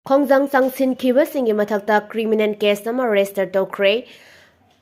Khongjang Singgi Mathakta criminal case nama register tawkhre.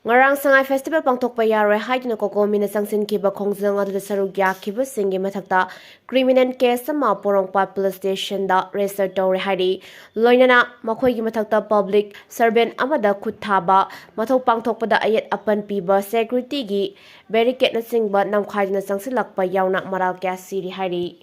Ngarang Sangai Festival pangthokpa yaroi haiduna kokomina changsinkiba Khongjang aduda saruk yakhiba Singgi Mathakta criminal case ama Porongpat police station da register tawre haidi loinana makhoigi mathakta public servant amada khut thaba mathok pangthokpada ayat apan piba security gi barricade na singba namkhaiduna changsilakpa yauna maral kya siri haidi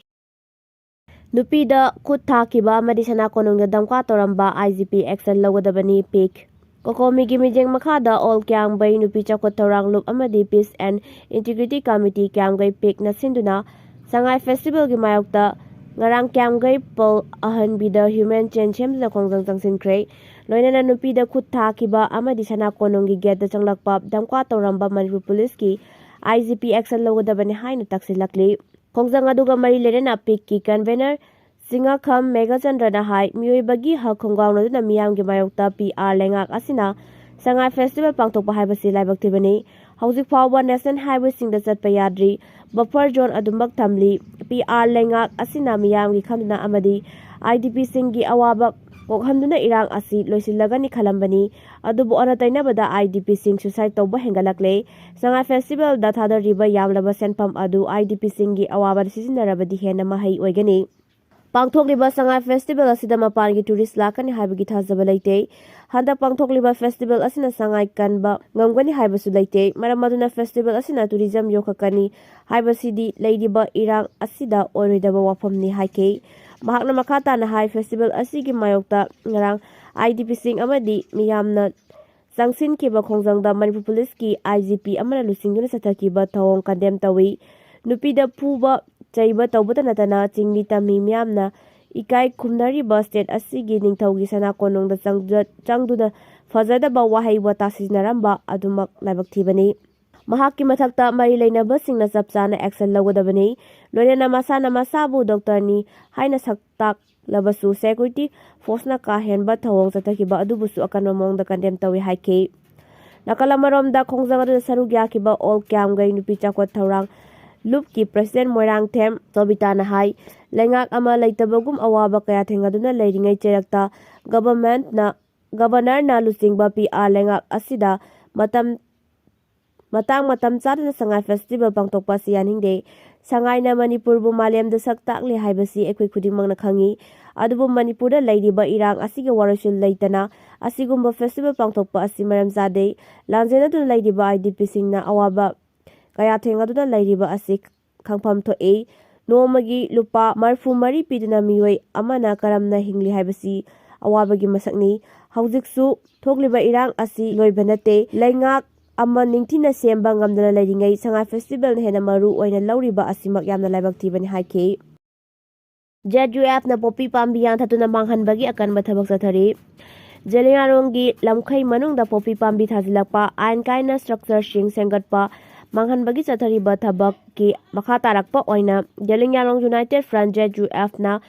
Nupida khut thakiba amadi sana konungda damka Tharamba IGP action lawgadabani pik Kokomi gi mijeng makhada all kyang bai nupi chakot thorang lup amadi peace and integrity committee kyang gai pik na sinduna Sangai festival gi mayokta ngarang kyang gai pol ahan bida human chain chem la Khongjang changsinkhre loinana nupida khut thakiba amadi sana konunggi get da changlakpa damka Tharamba Manipur police ki IGP action lawgadabani haina taksilakli Khongjang aduga mari lerena pik ki convener Singa kham Megachandra hai mioi bagi ha khonggaung na miyam gi mayokta PR lengak asina Sangai festival pangthokpa haibasi laibak thibani hauzik fawba national highway singda chatpa yadri buffer zone adumbak thamli PR lengak asina miyam gi khamduna amadi IDP singgi awabak kokhamduna irang asi loisilagani khalambani adubu anatainabada IDP sing suicide tawba hengalakle Sangai festival da thadariba yamlaba senpam adu IDP singgi awaba sisinarabadi hena mahai oigani Pangthokliba Sangai festival asida mapangi tourist lakani haibagi thajaba leite handa pangthokliba festival asina Sangai kanba ngamgani haibasu leite maramaduna festival asina tourism yokhakani haibasidi leidiba irang asida oiroidaba wafamni haike mahakna makhata na hai festival asigi mayokta ngarang IDP sing amadi miyamna changsinkiba Khongjangda Manipur police ki IGP amana lusingduna sathakiba thawong condemn tawi nupida phuba Chaiba tawbata natana chingmi tami miyamna ikai khumnariba state asigi ningthaugi sana konongda changduna fajadaba wahai wata sizinaramba adumak laibak thibani mahakki mathakta mari leinaba singna chapchana action lawgadabani loinana masana masabu doctor ni haina saktak labasu security force na ka henba thawong chathakiba adubusu akanma mongda condemn tawi haike nakalamaromda Khongjang adu saruk yakiba all kyam gai nupi chakot thorang Lup ki President Moirang Them Tobita na hai lengak ama leitabagum awaba kaya thengaduna leiringai cherakta governor na lusingba PR lengak asida matang chadana Sangai festival pangthokpa siyanhingde Sangai na Manipur bu malemda saktakle haibasi ekoi khudingmang na khangi adubu Manipur da leiriba irang asige warasul leitana asigumba festival pangthokpa asi maram jade lanjena dun leiriba IDP singna awaba Kaya thengaduna lairiba asik khangpham thoe nomagi lupa marfu mari piduna mioi amana karamna hingli haibasi awabagi masakni haujiksu thokliba irang asi loibanate laingak amma ningthina semba ngamdana lairingai Sangai festival hena maru oina lauriba asimak yamna laibak thibani haike JUF na popi pambiyan thatuna manghanbagi akan mathabak sathari Jelingaronggi lamkhai manungda popi pambi thajilakpa ain kaina structure sing sengatpa Manghanbagi chathariba thabak ki makha tarakpa oina Jelingarong United Front JUF na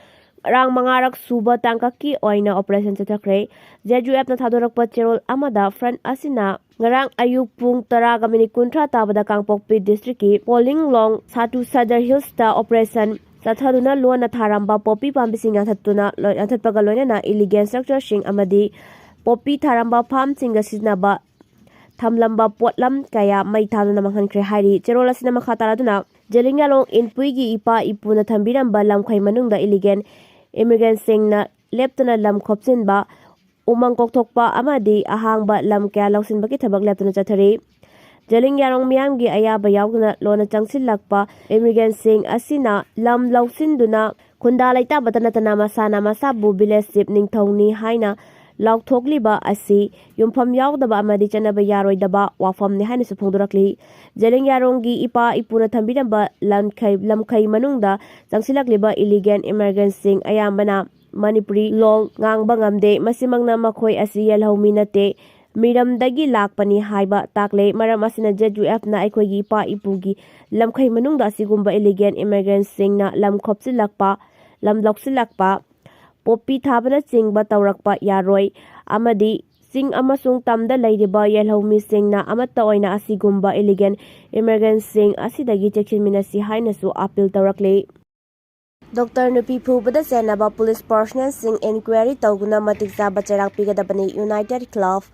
rang mangarak suba tangkaki oina operation chathakre JUF na thadorakpa cherol amada front asina ngarang ayuk pung 10:30 tabada Kangpokpi district ki polling long Satu Sadar Hills ta operation Sathaduna luana Tharamba popi pambisinga thattuna athatpaga loinana illegal structure sing amadi popi Tharamba farm singa siznaba Thamlamba potlam kaya mai thanuna Manghankhre hairi cherola sina makhataraduna Jelingalong inpuigi ipa ipuna thambiramba lamkhai manungda illegal immigrant singna leptuna lam khopsinba umang kokthokpa amadi ahangba lam kya lausinba ki thabak leptuna chathari Jelingalong miyamgi ayaba yaugna lona changsilakpa immigrant sing asina lam lausinduna khunda laita batana tana masana masabu village sip ningthongni haina Laukthokliba asi yumpham yaudaba amadi chanaba yaroidaba wafamni haina su phongdorakli Jelingaronggi ipa ipuna thambiramba lamkhai manungda changsilakliba illegal immigrant sing ayambana Manipuri law ngangba ngamde masimangna makhoi asi yalhomi nate miramdagi lakpani haiba takle maram asina JUF na aikhoigi ipa ipugi lamkhai manungda asigumba illegal immigrant sing na lamkhopsilakpa lamloksilakpa Popi thabana chingba tawrakpa yaroi amadi sing amasung tamda leiriba yelhomi singna amata oina asigumba illegal immigrant sing asidagi chekhinminasi hainasu appeal tawrakle Dr. Nupi Phubada Senaba Police Personnel Sing Inquiry Toguna Matik Chaba Cherak Pigadabani United Club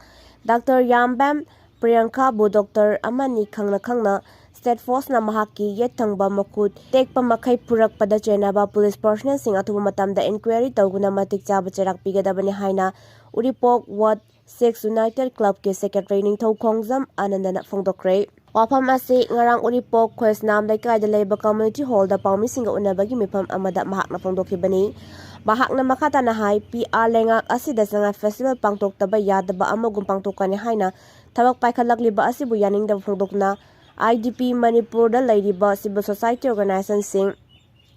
Dr. Yambam Priyanka Bu Dr. Amani Khangna State Force na mahaki yet tangba makut tekpa makai purak pada Chenaba Police Personnel Sing Atuba Matamda Inquiry Toguna Matik Chaba Cherak Pigadabani Haina Uripok Ward 6 United Club ke Secretary Ningthau Khongjang Anandana Phongdokre Wafam asi ngarang Uripok Khwesnam Laikai Leba Community Hall da Paumi Singa Unabagi Mipam Amada Mahakna Phongdokhibani Mahakna Makhata na hai PR lengak asi da sanga festival pangtok taba yadaba amagum pangtokani haina thabak paikhalakliba asibu yaningda phongdokna IDP Manipur da lairiba civil society organization sing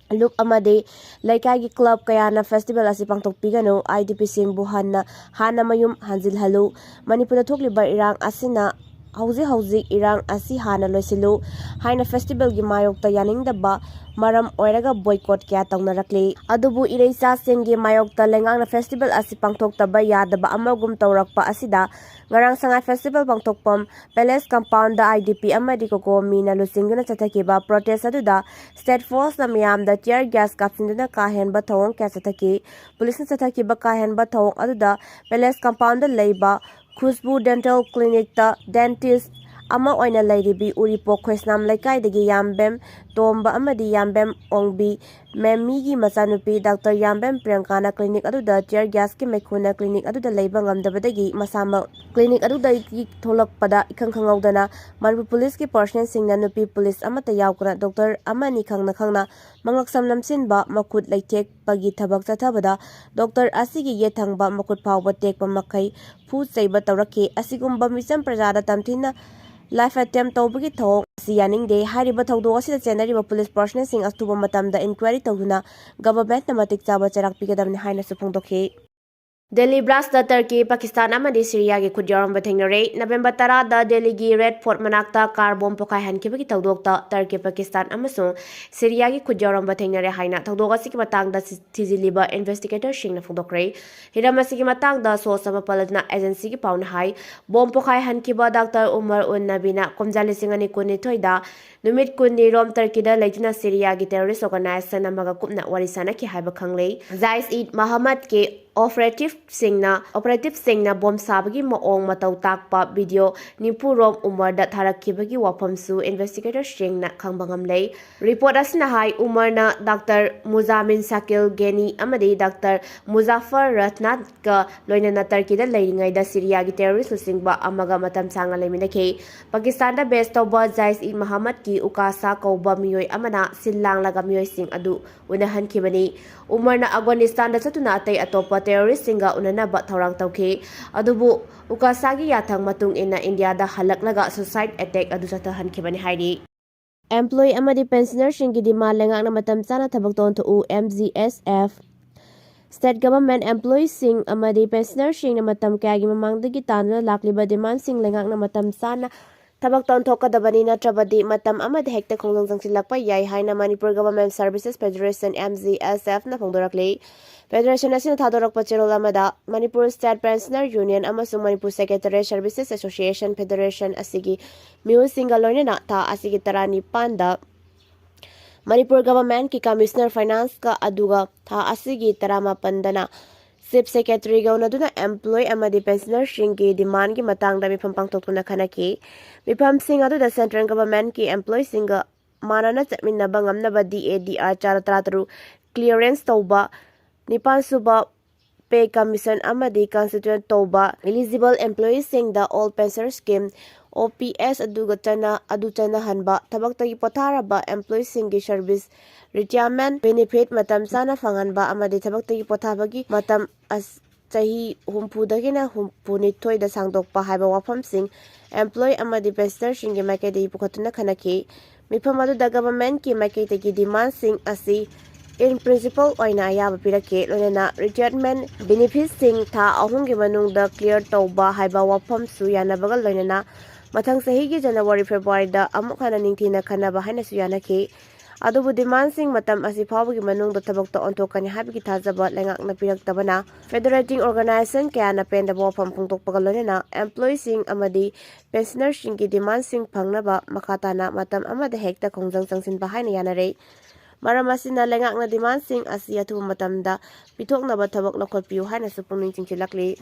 Look amade laikai club kayana festival asi pangtok pigano IDP sing buhanna hana mayum hanjil halu Manipur da thokliba irang asina Hauzi irang asi hana loisilu haina festival gi mayokta yaningdaba maram oiraga boycott kya tawnarakli adubu ireisa Singgi mayokta lengang festival asi pangthoktaba yadaba amagum tawrakpa asida ngarang sangai festival pangthokpam palace compound da IDP amadi ko mina lusingna chathakiba protest aduda state force na miyamda tear gas kapsinduna kahenba thawong kya chathaki police na chathakiba kahenba thawong aduda palace compound da leiba Khusbu Dental Clinic ta dentist ama oina lairibi Uripok Khwesnam Laikai dagi Yambem Tomba amadi Yambem Ongbi Memmi gi masanupi Dr. Yambem Priyankana Clinic aduda tear gas ki mekhuna clinic aduda leiba ngamdabadagi masama clinic aduda ki tholakpada ikhangkhangawdana Manipur Police ki personnel singna nupi police amata yaukna Dr. Amani khangna mangaksam namsinba makut laitek pagi thabak chathabada Dr. Asigi yethangba makut phawba tekpa makai fu cheiba tawraki asigumba misam prajada tamthina life attempt tawbagi thong siyaning de hariba thawdo asida chenariba police personnel sing astuba matamda inquiry tawduna government na matik chaba charak pigadamni haina supungdokhi Delhi blast da Turkey Pakistan amadi Syria gi khudyaram bathengnare November 10 da Delhi gi Red Fort manakta car bomb pokai hankibagi tawdokta Turkey Pakistan amasung Syria gi khudyaram bathengnare haina tawdok asiki matangda thiziliba investigator singna phudokre hiram asiki matangda source ama paladna agency gi pauna hai bomb pokai hankiba Dr. Umar Unnabina komjali singani kunithoi da numit kunni rom Turkey da leitina Syria gi terrorist organization amaga kupna warisana ki haiba khanglei Zais Eid Muhammad ke operative singna bomb sabagi maong matau takpa video nipurom umar da tharakibagi wafamsu investigator singna khangbangam lei report asna hai umar na Dr. Muzamin Sakil Geni amadi Dr. Muzaffar Ratnat ka loinana Turkey da leiringai da Syria gi terrorist singba amaga matam sanga leiminake Pakistan da base tawba Zais Eid Muhammad ki ukasa kauba miyoi amana sillang laga miyoi sing adu unahan kibani umar na Afghanistan da satuna atay atopa terrorist singa unanaba thawrang tawki adubu ukasagi yathang matung ina India da halaknaga suicide attack adu chatahan kibani hairi employee amadi pensioner shingi dima lengakna matam chana thabak ton thu MGSF State government employees sing amadi pensioner sing na matam kaya gi mamangdagi tanna lakliba demand sing lengakna matam chana Tabak ton thokadabani natrabadi matam amadi hekta khongjang jangsilakpa yai haina Manipur Government Services Federation MGSF na phongdorakli Federation asina thadorakpa cherol amada Manipur State Pensioner Union amasung Manipur Secretary Services Association Federation asigi miu singa loinena tha asigi tarani panda Manipur Government ki Commissioner Finance ka aduga tha asigi tarama pandana Chief Secretary gaunaduna employee amadi pensioner singgi demand gi matangda mifam pangtokuna khanaki mifam sing aduda central government ki employee singa manana chatminaba ngamnaba DADR charatratru clearance tawba nipan suba pay commission amadi constituent tawba eligible employees sing the all pensioner scheme OPS adu chana hanba thabaktagi potharaba employees singi service retirement benefit matam sana phanganba amadi thabaktagi pothabagi matam as chahi humpudagina humpunithoi da sangdokpa haiba wafam sing employee amadi pensioner singi maikei pukhatuna khanaki mifam adu da government ki maikei tagi demand sing asi in principle oina ayaba pirake lonena retirement benefits sing tha ahungi manungda clear tawba haiba wafam su yanabaga lonena mathang sahigi January February da amuk hana ningthina khanaba haina su yanaki adubu demand sing matam asi phawgi manungda thabakta ontokani habigi thajaba lengakna piraktabana federating organization kayana penda wafam phungtokpaga lonena employee sing amadi pensioner singgi demand sing phangnaba makhatana matam amada hekta khongjang changsin ba haina yanare Maram asina lengakna dimansing asi atuba matamda pithoknaba thabak lakhotpiu hainasu pungning chingchilakli.